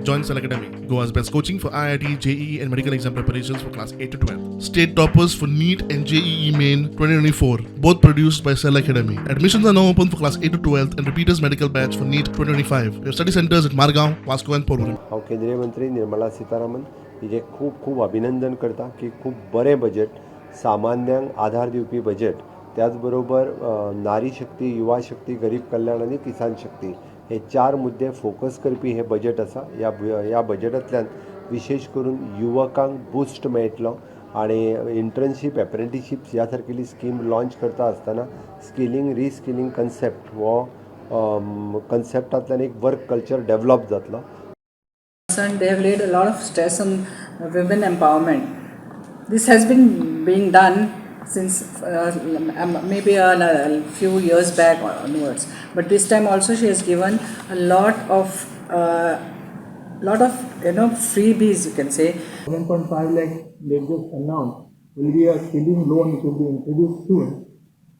Join Cell Academy, Goa's best coaching for IIT, JEE and medical exam preparations for class 8 to 12. State toppers for NEET and JEE Main 2024, both produced by Cell Academy. Admissions are now open for class 8 to 12th and repeaters medical batch for NEET 2025. We have study centers at Margao, Vasco and Porvorim. हांव केंद्रीय मंत्री निर्मला सीतारामन हिजे खूब खूब अभिनंदन करता की खूब बरें बजेट, सामान्यांक आधार दिवपी बजेट, त्याच बरोबर नारी शक्ती, युवा शक्ती, गरीब कल्याण आनी किसान शक्ती हे 4 मुद्दे फोकस करपी हे बजेट आसा. ह्या बजेटांतल्यान विशेष करून युवकांक बूस्ट मेळटलो आनी इंटर्नशीप, एप्रेंटिसशीप ह्या सारकेली स्कीम लॉन्च करता आसतना स्किलिंग, रिस्किलिंग कन्सेप्ट हो कन्सेप्टांतल्यान एक वर्क कल्चर डेव्हलप जातलो. And they have laid a lot of stress on women empowerment. This has been being done since maybe a few years back onwards. But this time also she has given a lot of freebies, you can say. 1.5 lakh they just announced will be a skilling loan which will be introduced soon.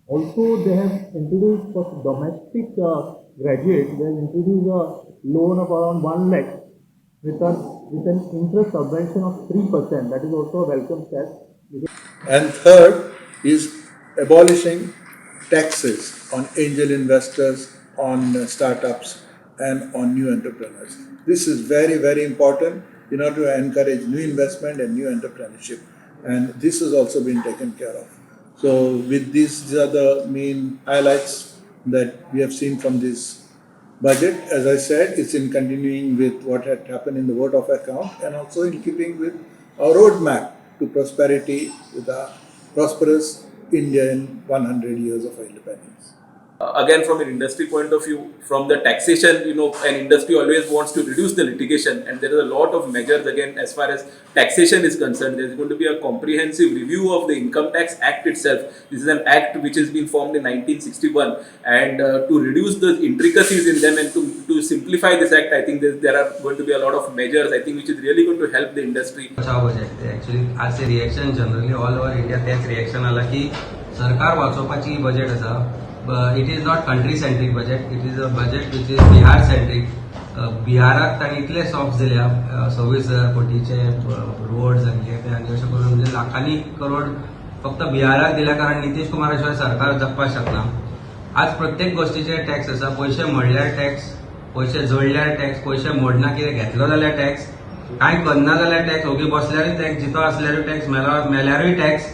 Also they have introduced for domestic graduates, they have introduced a loan of around 1 lakh with an interest subvention of 3%. That is also a welcome step. And third is abolishing taxes on angel investors, on startups and on new entrepreneurs. This is very, very important in order to encourage new investment and new entrepreneurship, and this has also been taken care of. So with these are the main highlights that we have seen from this budget. As I said, it's in continuing with what had happened in the vote of account and also in keeping with our roadmap to prosperity with a prosperous India in 100 years of independence. Again, from an industry point of view, from the taxation, an industry always wants to reduce the litigation, and there is a lot of measures again as far as taxation is concerned. There is going to be a comprehensive review of the Income Tax Act itself. This is an act which has been formed in 1961, and to reduce the intricacies in them and to simplify this act, I think there are going to be a lot of measures, I think, which is really going to help the industry. Bachao budget. Actually, आज reaction generally all over India त्याच reaction आला की सरकार वाचोवपाची budget आसा. It is not country-centric budget. It is a budget which is Bihar-centric. बिहाराक ताणी इतले soft दिल्या 26,000 कोटीचे roads आणि अशें करून म्हणजे लाखांनी करोड फक्त बिहाराक दिल्या कारण नितीश कुमारा शिवाय सरकार जगपाक शकना. आज प्रत्येक गोष्टीचे टॅक्स आसा. पयशे मोडल्यार टॅक्स, पयशे जोडल्यार टॅक्स, पयशे मोडना कितें घेतलो जाल्यार टॅक्स, कांय करना जाल्यार टॅक्स, ओगी बसल्यारूय टॅक्स, जितो आसल्यारूय टॅक्स, मेल्यारूय टॅक्स.